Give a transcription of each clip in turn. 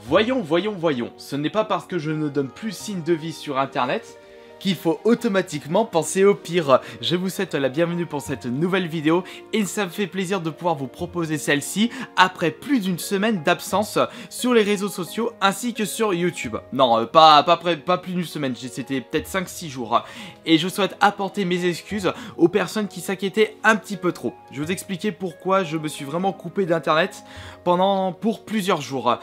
Voyons, ce n'est pas parce que je ne donne plus signe de vie sur internet qu'il faut automatiquement penser au pire. Je vous souhaite la bienvenue pour cette nouvelle vidéo et ça me fait plaisir de pouvoir vous proposer celle-ci après plus d'une semaine d'absence sur les réseaux sociaux ainsi que sur YouTube. Non, pas plus d'une semaine, c'était peut-être 5-6 jours. Et je souhaite apporter mes excuses aux personnes qui s'inquiétaient un petit peu trop. Je vais vous expliquer pourquoi je me suis vraiment coupé d'internet pour plusieurs jours.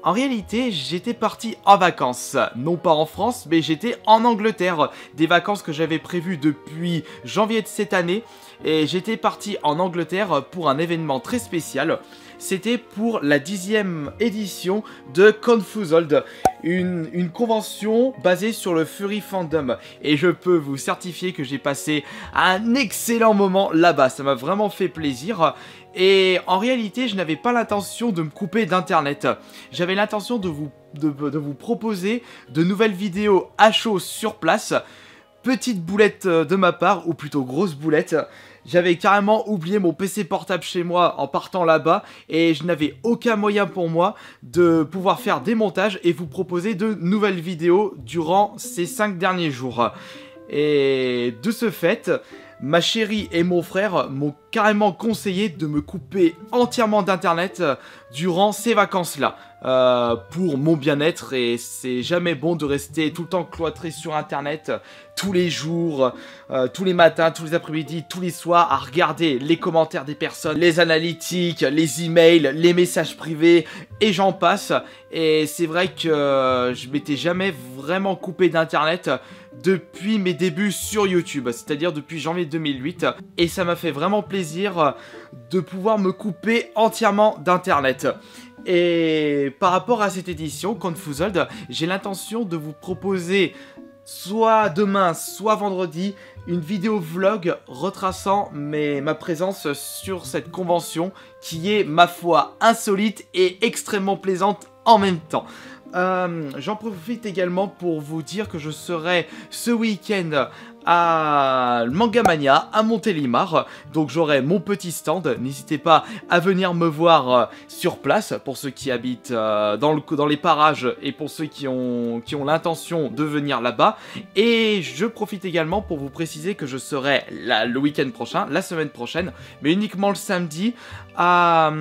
En réalité, j'étais parti en vacances, non pas en France, mais j'étais en Angleterre. Des vacances que j'avais prévues depuis janvier de cette année. Et j'étais parti en Angleterre pour un événement très spécial. C'était pour la 10e édition de Confuzzled, une convention basée sur le Furry Fandom. Et je peux vous certifier que j'ai passé un excellent moment là-bas, ça m'a vraiment fait plaisir. Et en réalité, je n'avais pas l'intention de me couper d'internet. J'avais l'intention de vous proposer de nouvelles vidéos à chaud sur place. Petite boulette de ma part, ou plutôt grosse boulette. J'avais carrément oublié mon PC portable chez moi en partant là-bas et je n'avais aucun moyen pour moi de pouvoir faire des montages et vous proposer de nouvelles vidéos durant ces 5 derniers jours. Et de ce fait, ma chérie et mon frère m'ont carrément conseillé de me couper entièrement d'internet durant ces vacances-là. Pour mon bien-être, et c'est jamais bon de rester tout le temps cloîtré sur internet tous les jours, tous les matins, tous les après-midi, tous les soirs à regarder les commentaires des personnes, les analytiques, les emails, les messages privés et j'en passe. Et c'est vrai que je m'étais jamais vraiment coupé d'internet depuis mes débuts sur YouTube, c'est-à-dire depuis janvier 2008, et ça m'a fait vraiment plaisir de pouvoir me couper entièrement d'internet. Et par rapport à cette édition Confuzzled, j'ai l'intention de vous proposer soit demain, soit vendredi, une vidéo vlog retraçant ma présence sur cette convention qui est, ma foi, insolite et extrêmement plaisante en même temps. J'en profite également pour vous dire que je serai ce week-end à Mangamania, à Montélimar. Donc j'aurai mon petit stand. N'hésitez pas à venir me voir sur place pour ceux qui habitent dans les parages et pour ceux qui ont l'intention de venir là-bas. Et je profite également pour vous préciser que je serai là le week-end prochain, la semaine prochaine, mais uniquement le samedi à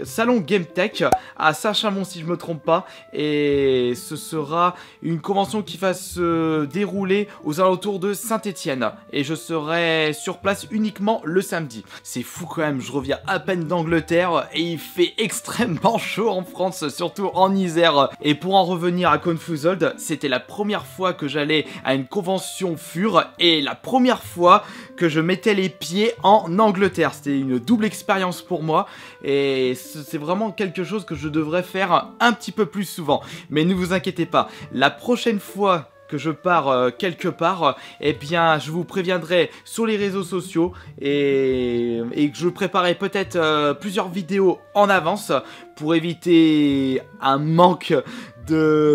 Salon Game Tech à Saint-Chamond si je me trompe pas. Et ce sera une convention qui va se dérouler aux alentours de Saint-Étienne et je serai sur place uniquement le samedi. C'est fou quand même, je reviens à peine d'Angleterre et il fait extrêmement chaud en France, surtout en Isère. Et pour en revenir à Confuzzled, c'était la première fois que j'allais à une convention FUR et la première fois que je mettais les pieds en Angleterre. C'était une double expérience pour moi et c'est vraiment quelque chose que je devrais faire un petit peu plus souvent. Mais ne vous inquiétez pas, la prochaine fois que je pars quelque part, eh bien je vous préviendrai sur les réseaux sociaux et que je préparerai peut-être plusieurs vidéos en avance pour éviter un manque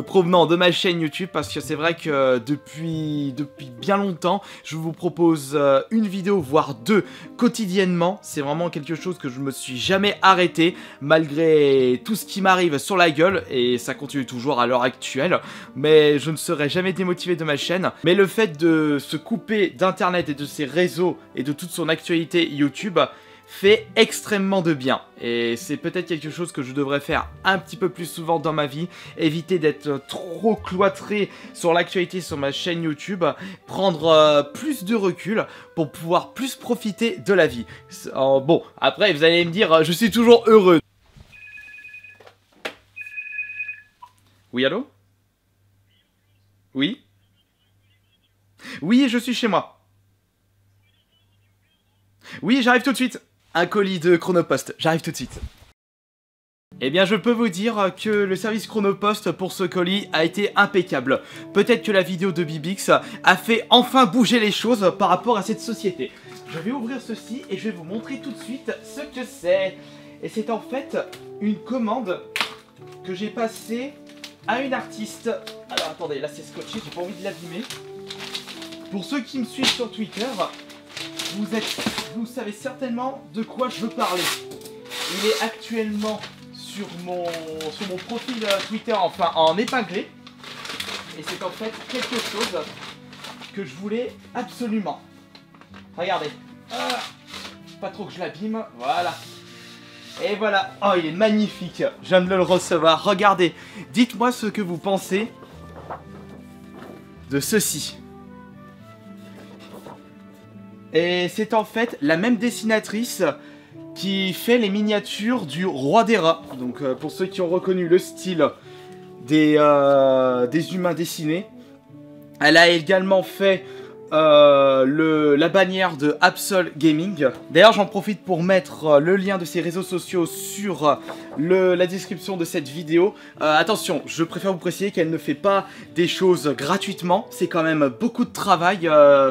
provenant de ma chaîne YouTube, parce que c'est vrai que depuis bien longtemps je vous propose une vidéo voire deux quotidiennement. C'est vraiment quelque chose que je me suis jamais arrêté malgré tout ce qui m'arrive sur la gueule et ça continue toujours à l'heure actuelle, mais je ne serai jamais démotivé de ma chaîne. Mais le fait de se couper d'internet et de ses réseaux et de toute son actualité YouTube fait extrêmement de bien et c'est peut-être quelque chose que je devrais faire un petit peu plus souvent dans ma vie, éviter d'être trop cloîtré sur l'actualité sur ma chaîne YouTube, prendre plus de recul pour pouvoir plus profiter de la vie. Bon, après vous allez me dire, je suis toujours heureux. Oui, allô? Oui? Oui, je suis chez moi. Oui, j'arrive tout de suite. Un colis de Chronopost, j'arrive tout de suite. Eh bien je peux vous dire que le service Chronopost pour ce colis a été impeccable. Peut-être que la vidéo de Bibix a fait enfin bouger les choses par rapport à cette société. Je vais ouvrir ceci et je vais vous montrer tout de suite ce que c'est. Et c'est en fait une commande que j'ai passée à une artiste. Alors attendez, là c'est scotché, j'ai pas envie de l'abîmer. Pour ceux qui me suivent sur Twitter, vous savez certainement de quoi je veux parler. Il est actuellement sur mon profil Twitter, enfin en épinglé. Et c'est en fait quelque chose que je voulais absolument. Regardez. Pas trop que je l'abîme. Voilà. Et voilà. Oh, il est magnifique. Je viens de le recevoir. Regardez. Dites-moi ce que vous pensez de ceci. Et c'est en fait la même dessinatrice qui fait les miniatures du Roi des Rats. Donc pour ceux qui ont reconnu le style des humains dessinés. Elle a également fait la bannière de Absol Gaming. D'ailleurs j'en profite pour mettre le lien de ses réseaux sociaux sur la description de cette vidéo. Attention, je préfère vous préciser qu'elle ne fait pas des choses gratuitement. C'est quand même beaucoup de travail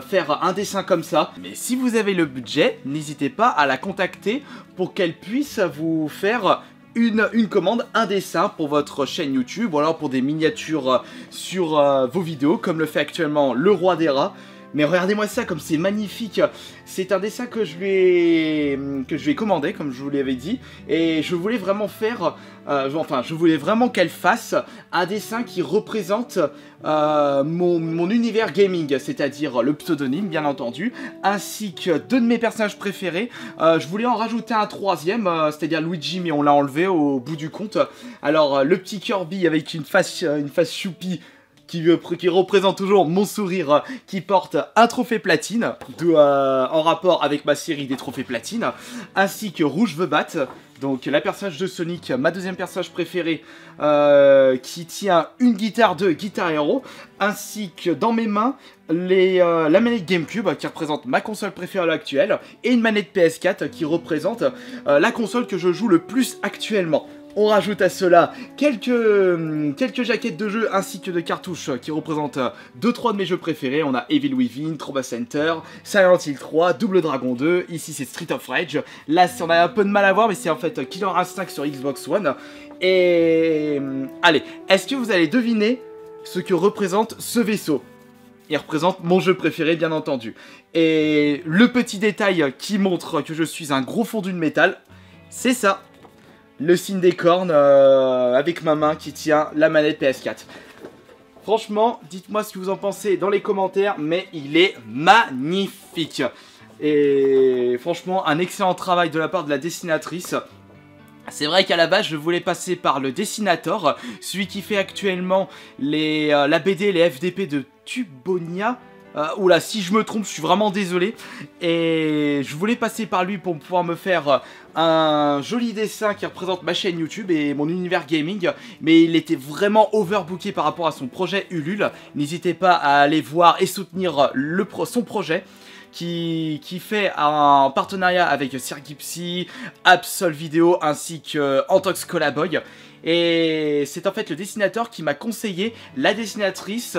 faire un dessin comme ça. Mais si vous avez le budget, n'hésitez pas à la contacter pour qu'elle puisse vous faire une commande, un dessin pour votre chaîne YouTube ou alors pour des miniatures sur vos vidéos comme le fait actuellement le Roi des Rats. Mais regardez-moi ça, comme c'est magnifique. C'est un dessin que je lui ai commandé, comme je vous l'avais dit. Et je voulais vraiment faire... je voulais vraiment qu'elle fasse un dessin qui représente mon univers gaming. C'est-à-dire le pseudonyme, bien entendu, ainsi que deux de mes personnages préférés. Je voulais en rajouter un troisième, c'est-à-dire Luigi, mais on l'a enlevé au bout du compte. Alors, le petit Kirby avec une face choupie, qui représente toujours mon sourire, qui porte un trophée platine, en rapport avec ma série des trophées platine, ainsi que Rouge the Bat, donc la personnage de Sonic, ma deuxième personnage préféré, qui tient une guitare de Guitar Hero, ainsi que dans mes mains, la manette GameCube, qui représente ma console préférée actuelle, et une manette PS4, qui représente la console que je joue le plus actuellement. On rajoute à cela quelques jaquettes de jeux ainsi que de cartouches qui représentent 2-3 de mes jeux préférés. On a Evil Within, Trauma Center, Silent Hill 3, Double Dragon 2, ici c'est Street of Rage. Là on a un peu de mal à voir mais c'est en fait Killer Instinct sur Xbox One. Et allez, est-ce que vous allez deviner ce que représente ce vaisseau ? Il représente mon jeu préféré bien entendu. Et le petit détail qui montre que je suis un gros fondu de métal, c'est ça. Le signe des cornes avec ma main qui tient la manette PS4. Franchement, dites-moi ce que vous en pensez dans les commentaires, mais il est magnifique. Et franchement, un excellent travail de la part de la dessinatrice. C'est vrai qu'à la base, je voulais passer par le dessinateur, celui qui fait actuellement la BD et les FDP de Tubonia. Oula, si je me trompe, je suis vraiment désolé. Et je voulais passer par lui pour pouvoir me faire un joli dessin qui représente ma chaîne YouTube et mon univers gaming. Mais il était vraiment overbooké par rapport à son projet Ulule. N'hésitez pas à aller voir et soutenir son projet. Qui fait un partenariat avec Sergipsy, Absol Video ainsi que Antox Collaboy. Et c'est en fait le dessinateur qui m'a conseillé la dessinatrice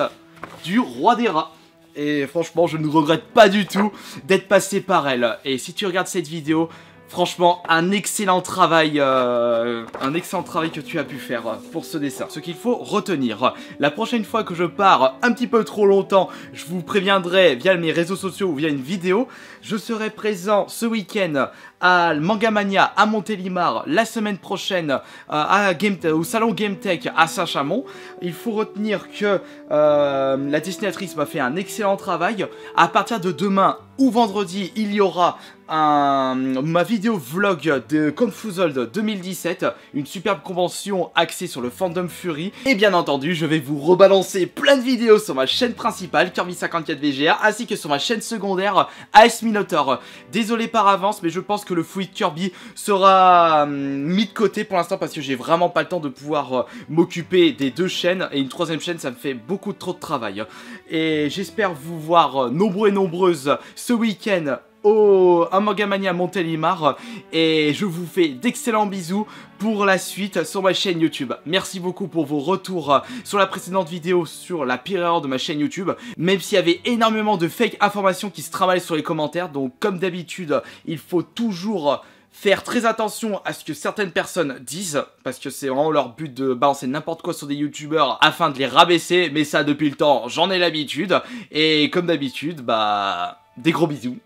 du Roi des Rats. Et franchement, je ne regrette pas du tout d'être passé par elle. Et si tu regardes cette vidéo, franchement, un excellent travail que tu as pu faire pour ce dessin. Ce qu'il faut retenir, la prochaine fois que je pars un petit peu trop longtemps, je vous préviendrai via mes réseaux sociaux ou via une vidéo. Je serai présent ce week-end à Mangamania à Montélimar, la semaine prochaine au salon GameTech à Saint-Chamond. Il faut retenir que la dessinatrice m'a fait un excellent travail. À partir de demain ou vendredi, il y aura ma vidéo vlog de Confuzzled 2017, une superbe convention axée sur le fandom Fury. Et bien entendu, je vais vous rebalancer plein de vidéos sur ma chaîne principale, Kirby54VGR, ainsi que sur ma chaîne secondaire, AS Minotaur. Désolé par avance, mais je pense que le fluide Kirby sera mis de côté pour l'instant parce que j'ai vraiment pas le temps de pouvoir m'occuper des deux chaînes. Et une troisième chaîne, ça me fait beaucoup trop de travail. Et j'espère vous voir nombreux et nombreuses ce week-end à Mangamania Montélimar, et je vous fais d'excellents bisous pour la suite sur ma chaîne YouTube. Merci beaucoup pour vos retours sur la précédente vidéo sur la pire erreur de ma chaîne YouTube, même s'il y avait énormément de fake informations qui se travaillent sur les commentaires. Donc comme d'habitude, il faut toujours faire très attention à ce que certaines personnes disent, parce que c'est vraiment leur but de balancer n'importe quoi sur des youtubeurs afin de les rabaisser, mais ça depuis le temps, j'en ai l'habitude. Et comme d'habitude, bah, des gros bisous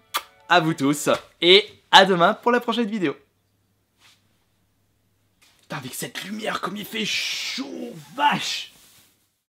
à vous tous, et à demain pour la prochaine vidéo. Putain, avec cette lumière, comme il fait chaud, vache!